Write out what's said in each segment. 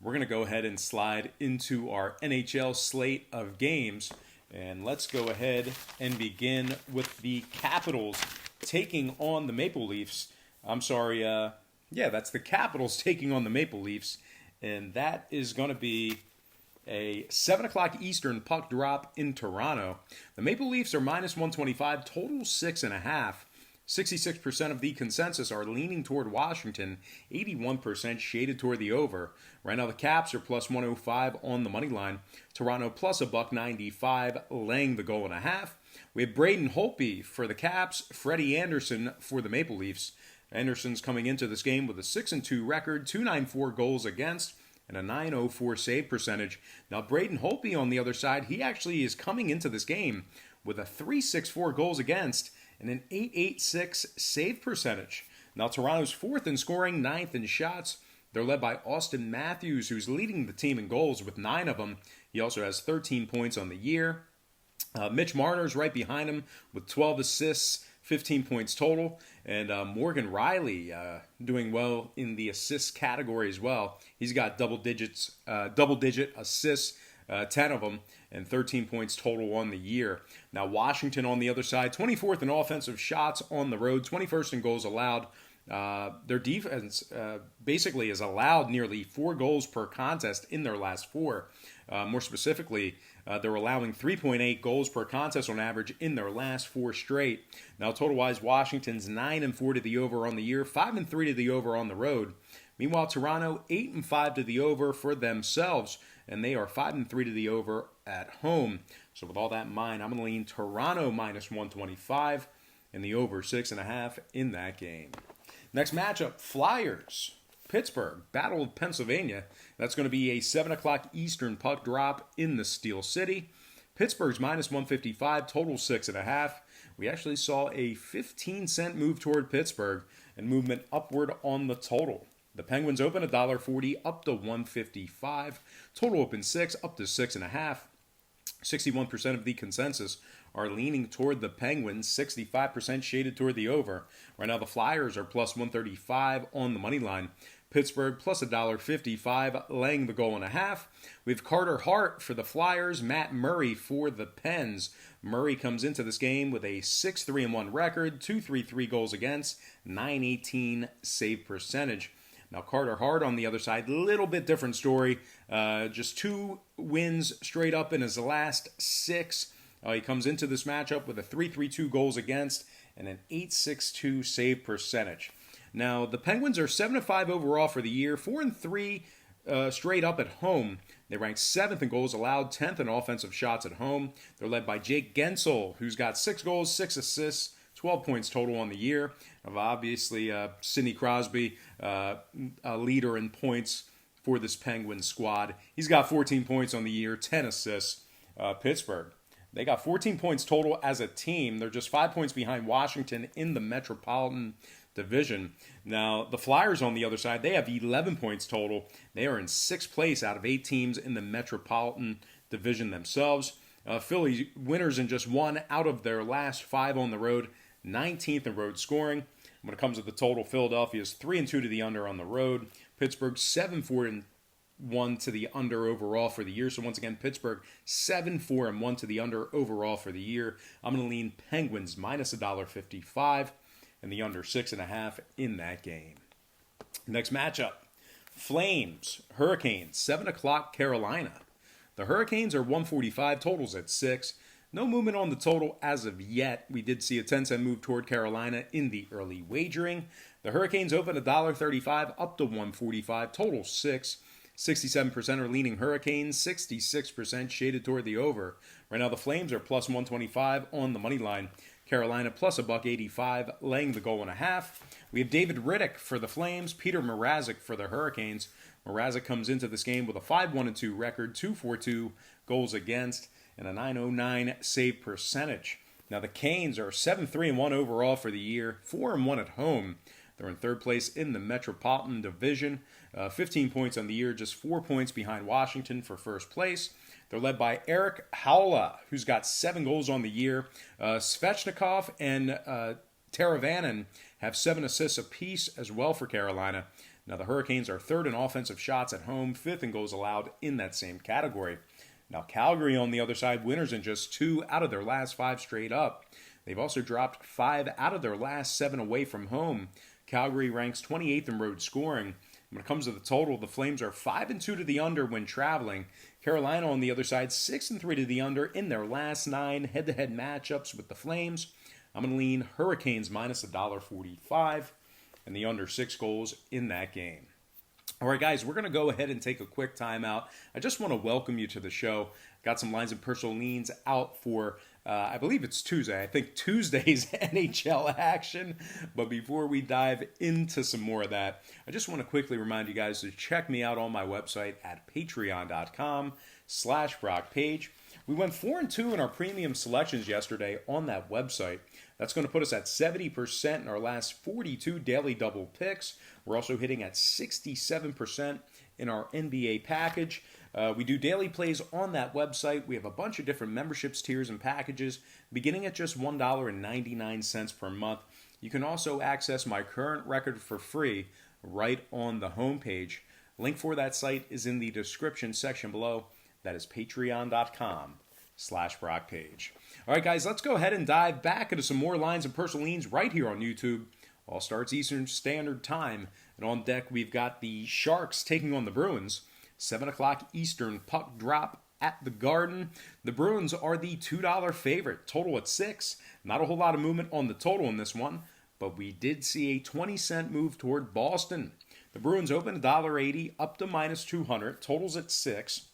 we're going to go ahead and slide into our NHL slate of games. And let's go ahead and begin with the Capitals taking on the Maple Leafs. That's the Capitals taking on the Maple Leafs. And that is going to be a 7 o'clock Eastern puck drop in Toronto. The Maple Leafs are minus 125, total 6.5. 66% of the consensus are leaning toward Washington, 81% shaded toward the over. Right now the Caps are plus 105 on the money line. Toronto plus $1.95, laying the goal and a half. We have Braden Holtby for the Caps, Freddie Anderson for the Maple Leafs. Anderson's coming into this game with a 6-2 record, 294 goals against, and a .904 save percentage. Now Braden Holtby on the other side, he actually is coming into this game with a 364 goals against and an .886 save percentage. Now Toronto's fourth in scoring, ninth in shots. They're led by Austin Matthews, who's leading the team in goals with 9 of them. He also has 13 points on the year. Mitch Marner's right behind him with 12 assists, 15 points total. And Morgan Riley doing well in the assists category as well. He's got double-digit assists, 10 of them, and 13 points total on the year. Now Washington on the other side, 24th in offensive shots on the road, 21st in goals allowed. Their defense basically has allowed nearly 4 goals per contest in their last 4. More specifically, they're allowing 3.8 goals per contest on average in their last 4 straight. Now, total-wise, Washington's 9-4 to the over on the year, 5-3 to the over on the road. Meanwhile, Toronto 8-5 to the over for themselves, and they are 5-3 to the over at home. So, with all that in mind, I'm going to lean Toronto minus 125 and the over 6.5 in that game. Next matchup, Flyers, Pittsburgh, Battle of Pennsylvania. That's going to be a 7 o'clock Eastern puck drop in the Steel City. Pittsburgh's minus 155, total 6.5. We actually saw a 15-cent move toward Pittsburgh and movement upward on the total. The Penguins open $1.40 up to 155. Total open 6 up to 6.5. 61% of the consensus are leaning toward the Penguins, 65% shaded toward the over. Right now the Flyers are plus 135 on the money line. Pittsburgh plus $1.55, laying the goal and a half. We have Carter Hart for the Flyers, Matt Murray for the Pens. Murray comes into this game with a 6-3-1 record, 233 goals against, 918 save percentage. Now Carter Hart on the other side, little bit different story. Just 2 wins straight up in his last 6. He comes into this matchup with a 332 goals against and an 862 save percentage. Now, the Penguins are 7-5 overall for the year, 4-3 straight up at home. They rank 7th in goals allowed, 10th in offensive shots at home. They're led by Jake Gensel, who's got 6 goals, 6 assists, 12 points total on the year. Obviously, Sidney Crosby, a leader in points for this Penguins squad. He's got 14 points on the year, 10 assists. Pittsburgh, they got 14 points total as a team. They're just 5 points behind Washington in the Metropolitan Division. Now, the Flyers on the other side, they have 11 points total. They are in 6th place out of 8 teams in the Metropolitan Division themselves. Philly winners in just 1 out of their last 5 on the road, 19th in road scoring. When it comes to the total, Philadelphia's 3-2 to the under on the road. Pittsburgh 7-4-1 to the under overall for the year. So once again, Pittsburgh 7-4-1 to the under overall for the year. I'm going to lean Penguins minus $1.55 and the under 6.5 in that game. Next matchup, Flames, Hurricanes, 7 o'clock Carolina. The Hurricanes are 145, totals at 6. No movement on the total as of yet. We did see a 10-cent move toward Carolina in the early wagering. The Hurricanes open $1.35 up to 145, total 6. 67% are leaning Hurricanes, 66% shaded toward the over. Right now the Flames are plus 125 on the money line. Carolina plus $1.85, laying the goal and a half. We have David Riddick for the Flames, Peter Mrazek for the Hurricanes. Mrazek comes into this game with a 5-1-2 record, 242 goals against, and a .909 save percentage. Now the Canes are 7-3-1 overall for the year, 4-1 at home. They're in 3rd place in the Metropolitan Division, 15 points on the year, just 4 points behind Washington for 1st place. They're led by Eric Haula, who's got 7 goals on the year. Svechnikov and Teravainen have 7 assists apiece as well for Carolina. Now, the Hurricanes are third in offensive shots at home, fifth in goals allowed in that same category. Now, Calgary, on the other side, winners in just 2 out of their last 5 straight up. They've also dropped 5 out of their last 7 away from home. Calgary ranks 28th in road scoring. When it comes to the total, the Flames are 5-2 to the under when traveling. Carolina, on the other side, 6-3 to the under in their last 9 head-to-head matchups with the Flames. I'm going to lean Hurricanes minus $1.45 and the under 6 goals in that game. All right, guys, we're going to go ahead and take a quick timeout. I just want to welcome you to the show. Got some lines and personal leans out for, I believe it's Tuesday. I think Tuesday's NHL action. But before we dive into some more of that, I just want to quickly remind you guys to check me out on my website at patreon.com/BrockPage. We went 4-2 in our premium selections yesterday on that website. That's going to put us at 70% in our last 42 daily double picks. We're also hitting at 67% in our NBA package. We do daily plays on that website. We have a bunch of different memberships, tiers, and packages, beginning at just $1.99 per month. You can also access my current record for free right on the homepage. Link for that site is in the description section below. That is patreon.com/BrockPage. All right, guys, let's go ahead and dive back into some more lines and personal leans right here on YouTube. All starts Eastern Standard Time. And on deck, we've got the Sharks taking on the Bruins. 7 o'clock Eastern puck drop at the Garden. The Bruins are the $2 favorite. Total at 6. Not a whole lot of movement on the total in this one, but we did see a 20-cent move toward Boston. The Bruins open $1.80 up to minus 200. Totals at 6.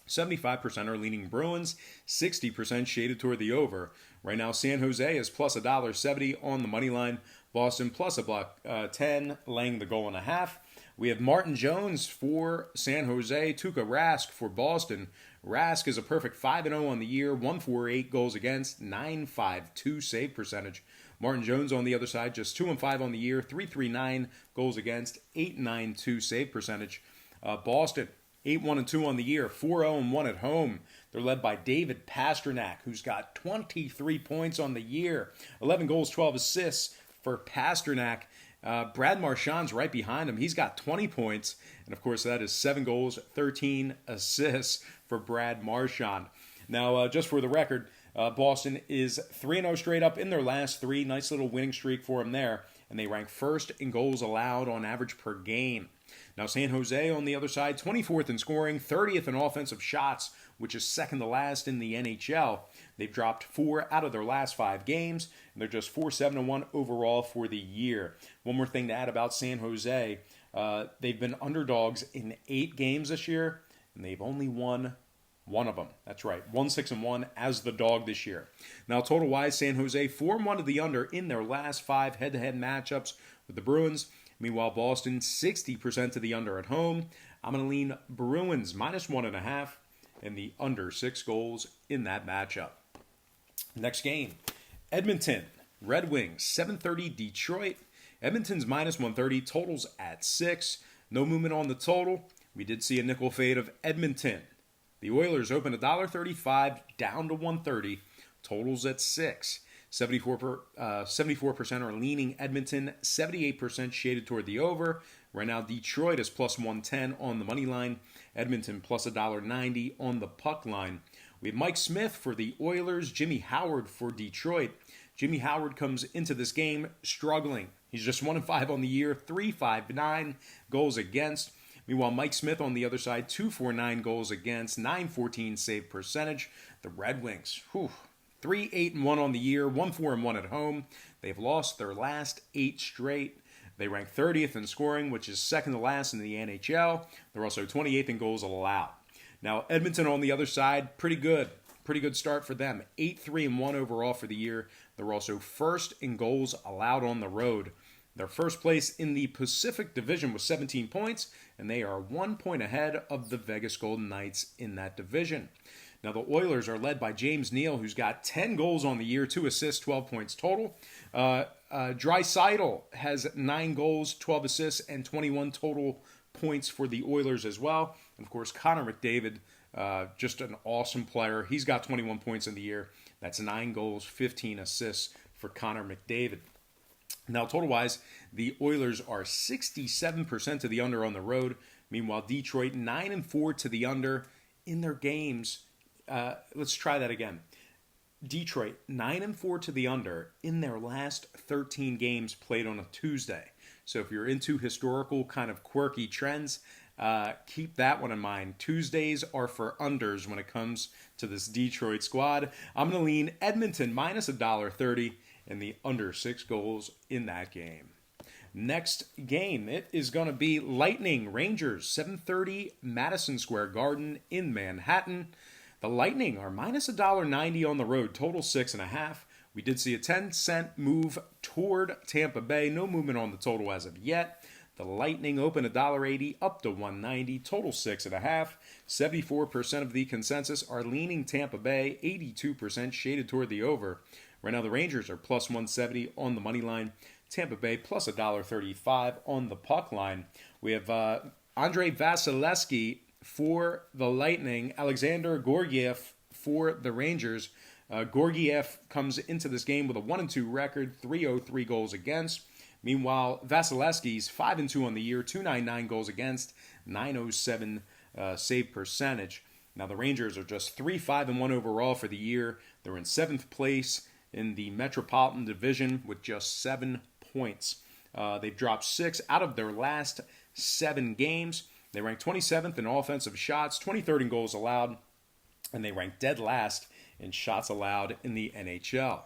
75% are leaning Bruins, 60% shaded toward the over. Right now, San Jose is plus $1.70 on the money line. Boston plus $1.10, laying the goal and a half. We have Martin Jones for San Jose, Tuukka Rask for Boston. Rask is a perfect 5-0 on the year, 148 goals against, 952 save percentage. Martin Jones on the other side, just 2-5 on the year, 339 goals against, 892 save percentage. Boston 8-1-2 on the year, 4-0-1 at home. They're led by David Pastrnak, who's got 23 points on the year, 11 goals, 12 assists for Pastrnak. Brad Marchand's right behind him. He's got 20 points, and of course that is 7 goals, 13 assists for Brad Marchand. Now, just for the record, Boston is 3-0 straight up in their last 3. Nice little winning streak for them there, and they rank first in goals allowed on average per game. Now, San Jose, on the other side, 24th in scoring, 30th in offensive shots, which is second to last in the NHL. They've dropped 4 out of their last 5 games, and they're just 4-7-1 overall for the year. One more thing to add about San Jose, they've been underdogs in 8 games this year, and they've only won 1 of them. That's right, 1-6-1 as the dog this year. Now, total-wise, San Jose 4-1 to the under in their last 5 head-to-head matchups with the Bruins. Meanwhile, Boston 60% to the under at home. I'm going to lean Bruins minus 1.5 and the under 6 goals in that matchup. Next game, Edmonton Red Wings 7:30 Detroit. Edmonton's minus 130, totals at 6. No movement on the total. We did see a nickel fade of Edmonton. The Oilers opened $1.35 down to 130, totals at 6. 74% are leaning Edmonton, 78% shaded toward the over. Right now, Detroit is plus 110 on the money line. Edmonton plus $1.90 on the puck line. We have Mike Smith for the Oilers, Jimmy Howard for Detroit. Jimmy Howard comes into this game struggling. He's just 1-5 on the year, 359 goals against. Meanwhile, Mike Smith on the other side, 249 goals against, 914 save percentage. The Red Wings, 3-8-1 on the year, 1-4-1 at home. They've lost their last 8 straight. They rank 30th in scoring, which is second to last in the NHL. They're also 28th in goals allowed. Now, Edmonton on the other side, pretty good. Pretty good start for them. 8-3-1 overall for the year. They're also first in goals allowed on the road. They're first place in the Pacific Division with 17 points, and they are 1 point ahead of the Vegas Golden Knights in that division. Now, the Oilers are led by James Neal, who's got 10 goals on the year, 2 assists, 12 points total. Draisaitl has 9 goals, 12 assists, and 21 total points for the Oilers as well. And, of course, Connor McDavid, just an awesome player. He's got 21 points in the year. That's 9 goals, 15 assists for Connor McDavid. Now, total-wise, the Oilers are 67% to the under on the road. Meanwhile, Detroit 9-4 to the under in their games. Let's try that again. Detroit 9-4 to the under in their last 13 games played on a Tuesday. So if you're into historical kind of quirky trends, keep that one in mind. Tuesdays are for unders when it comes to this Detroit squad. I'm going to lean Edmonton minus $1.30 and the under 6 goals in that game. Next game, it is going to be Lightning Rangers, 7:30 Madison Square Garden in Manhattan. The Lightning are minus $1.90 on the road, total 6.5. We did see a 10-cent move toward Tampa Bay. No movement on the total as of yet. The Lightning open $1.80 up to $1.90, total 6.5. 74% of the consensus are leaning Tampa Bay, 82% shaded toward the over. Right now, the Rangers are plus 170 on the money line. Tampa Bay plus $1.35 on the puck line. We have Andrei Vasilevsky for the Lightning, Alexander Georgiev for the Rangers. Georgiev comes into this game with a 1-2 record, 303 goals against. Meanwhile, Vasilevsky's 5-2 on the year, 299 goals against, 907 save percentage. Now, the Rangers are just 3-5-1 overall for the year. They're in 7th place in the Metropolitan Division with just 7 points. They've dropped 6 out of their last 7 games. They rank 27th in offensive shots, 23rd in goals allowed, and they rank dead last in shots allowed in the NHL.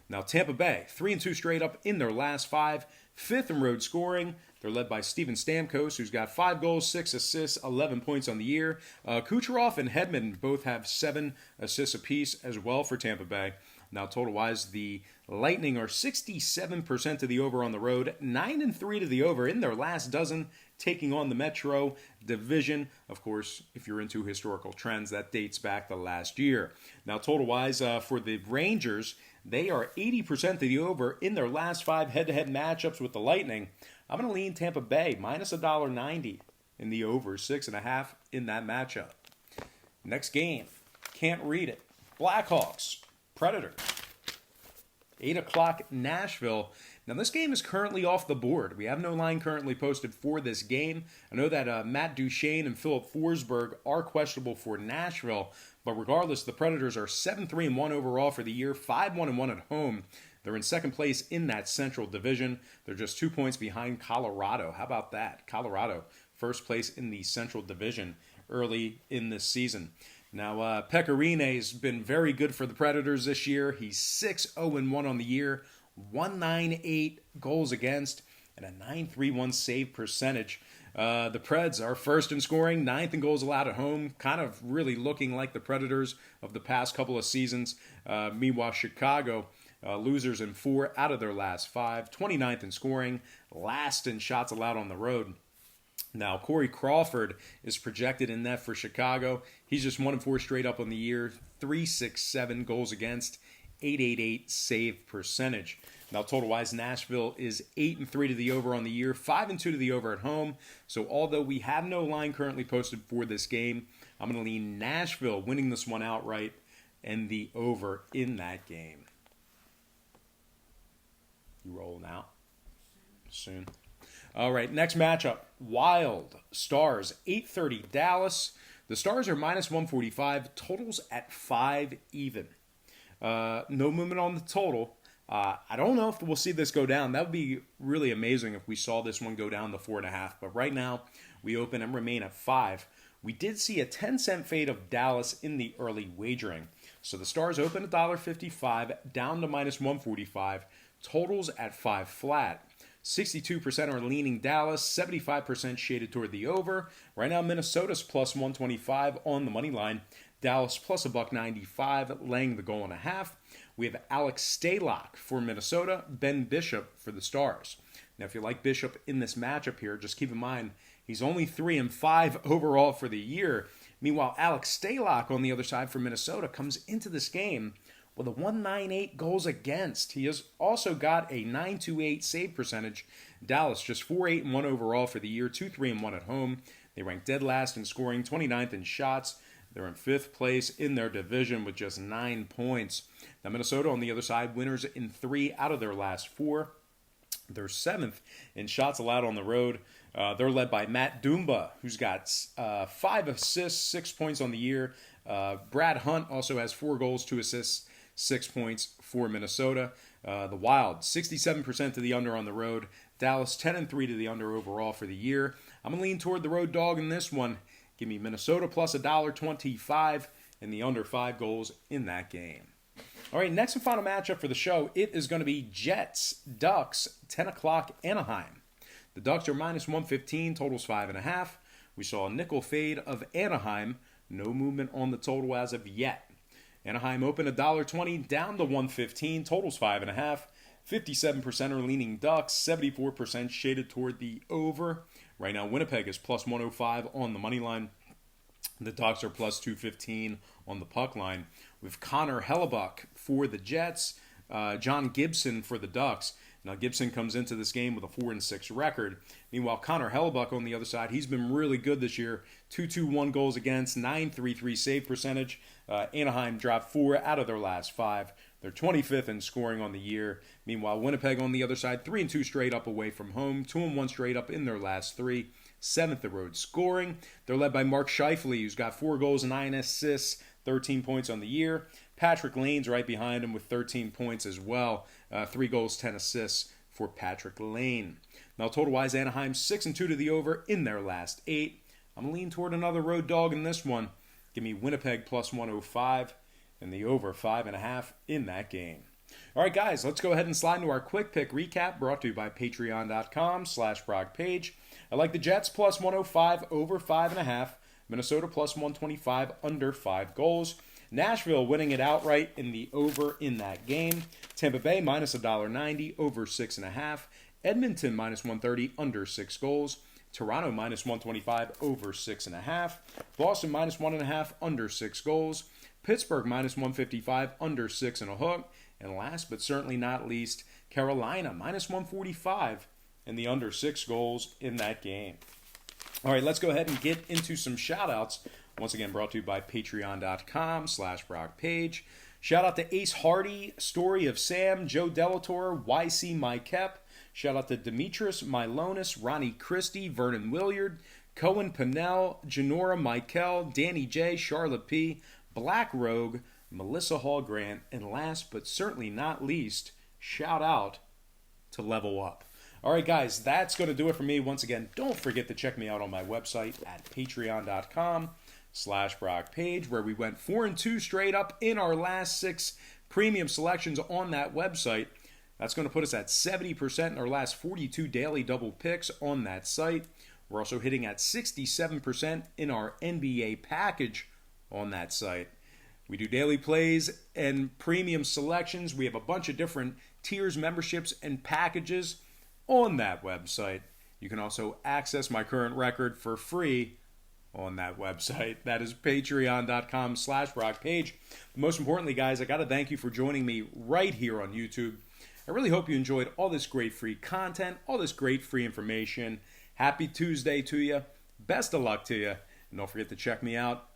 Now, Tampa Bay, 3-2 straight up in their last 5, 5th in road scoring. They're led by Steven Stamkos, who's got 5 goals, 6 assists, 11 points on the year. Kucherov and Hedman both have 7 assists apiece as well for Tampa Bay. Now, total-wise, the Lightning are 67% to the over on the road, 9-3 to the over in their last dozen, taking on the Metro Division. Of course, if you're into historical trends, that dates back to last year. Now, total-wise, for the Rangers, they are 80% to the over in their last 5 head-to-head matchups with the Lightning. I'm going to lean Tampa Bay, minus $1.90 in the over, 6.5 in that matchup. Next game, can't read it. Blackhawks, Predators, 8 o'clock Nashville. Now, this game is currently off the board. We have no line currently posted for this game. I know that Matt Duchene and Philip Forsberg are questionable for Nashville, but regardless, the Predators are 7-3-1 overall for the year, 5-1-1 at home. They're in second place in that Central Division. They're just 2 points behind Colorado. How about that? Colorado, first place in the Central Division early in this season. Now, Pekarine's been very good for the Predators this year. He's 6-0-1 on the year, 198 goals against, and a 931 save percentage. The Preds are first in scoring, 9th in goals allowed at home, kind of really looking like the Predators of the past couple of seasons. Meanwhile, Chicago, losers in 4 out of their last 5, 29th in scoring, last in shots allowed on the road. Now, Corey Crawford is projected in net for Chicago. He's just 1-4 straight up on the year, 367 goals against, 888 save percentage. Now, total-wise, Nashville is 8-3 to the over on the year, 5-2 to the over at home. So, although we have no line currently posted for this game, I'm going to lean Nashville winning this one outright and the over in that game. You rolling out soon? All right, next matchup, Wild Stars, 8:30 Dallas. The Stars are minus 145, totals at 5 even. No movement on the total. I don't know if we'll see this go down. That would be really amazing if we saw this one go down to 4.5. But right now, we open and remain at 5. We did see a 10-cent fade of Dallas in the early wagering. So the Stars open $1.55, down to minus 145. Totals at 5 flat. 62% are leaning Dallas, 75% shaded toward the over. Right now, Minnesota's plus 125 on the money line. Dallas plus $1.95, laying the goal and a half. We have Alex Stalock for Minnesota, Ben Bishop for the Stars. Now, if you like Bishop in this matchup here, just keep in mind he's only 3-5 overall for the year. Meanwhile, Alex Stalock on the other side for Minnesota comes into this game with a 198 goals against. He has also got a 928 save percentage. Dallas just 4-8-1 overall for the year, 2-3-1 at home. They rank dead last in scoring, 29th in shots. They're in 5th place in their division with just 9 points. Now, Minnesota on the other side, winners in 3 out of their last 4. They're 7th in shots allowed on the road. They're led by Matt Dumba, who's got 5 assists, 6 points on the year. Brad Hunt also has 4 goals, 2 assists, 6 points for Minnesota. The Wild, 67% to the under on the road. Dallas, 10-3 to the under overall for the year. I'm going to lean toward the road dog in this one. Give me Minnesota plus $1.25 and the under 5 goals in that game. All right, next and final matchup for the show, it is going to be Jets, Ducks, 10 o'clock, Anaheim. The Ducks are minus 115, totals 5.5. We saw a nickel fade of Anaheim. No movement on the total as of yet. Anaheim opened $1.20, down to 115, totals 5.5. 57% are leaning Ducks, 74% shaded toward the over. Right now, Winnipeg is plus 105 on the money line. The Ducks are plus 215 on the puck line. With Connor Hellebuck for the Jets, John Gibson for the Ducks. Now, Gibson comes into this game with a 4-6 record. Meanwhile, Connor Hellebuck on the other side, he's been really good this year. 2.21 goals against, 9.33 save percentage. Anaheim dropped 4 out of their last 5. They're 25th in scoring on the year. Meanwhile, Winnipeg on the other side, 3-2 straight up away from home, 2-1 straight up in their last 3. 7th the road scoring. They're led by Mark Scheifele, who's got 4 goals and 9 assists, 13 points on the year. Patrick Lane's right behind him with 13 points as well. 3 goals, 10 assists for Patrick Lane. Now, total-wise, Anaheim 6-2 to the over in their last 8. I'm going to lean toward another road dog in this one. Give me Winnipeg plus 105 and the over 5.5 in that game. All right, guys, let's go ahead and slide into our quick pick recap brought to you by patreon.com/BrockPage. I like the Jets plus 105 over 5.5. Minnesota plus 125 under 5 goals. Nashville winning it outright in the over in that game. Tampa Bay minus $1.90 over 6.5. Edmonton minus 130 under 6 goals. Toronto minus 125 over 6.5. Boston minus 1.5 under 6 goals. Pittsburgh minus 155 under 6.5. And last but certainly not least, Carolina minus 145 and the under 6 goals in that game. All right, let's go ahead and get into some shout-outs. Once again, brought to you by patreon.com/BrockPage. Shout out to Ace Hardy, Story of Sam, Joe Delator, YC Mykep. Shout out to Demetrius Milonis, Ronnie Christie, Vernon Williard, Cohen Pinnell, Janora Michael, Danny J, Charlotte P, Black Rogue, Melissa Hall Grant, and last but certainly not least, shout out to Level Up. All right, guys, that's going to do it for me. Once again, don't forget to check me out on my website at patreon.com/BrockPage, where we went 4-2 straight up in our last 6 premium selections on that website. That's going to put us at 70% in our last 42 daily double picks on that site. We're also hitting at 67% in our NBA package on that site. We do daily plays and premium selections. We have a bunch of different tiers, memberships, and packages on that website. You can also access my current record for free on that website. That is patreon.com/BrockPage. But most importantly, guys, I got to thank you for joining me right here on YouTube. I really hope you enjoyed all this great free content, all this great free information. Happy Tuesday to you. Best of luck to you. And don't forget to check me out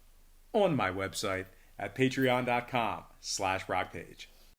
on my website at patreon.com/BrockPage.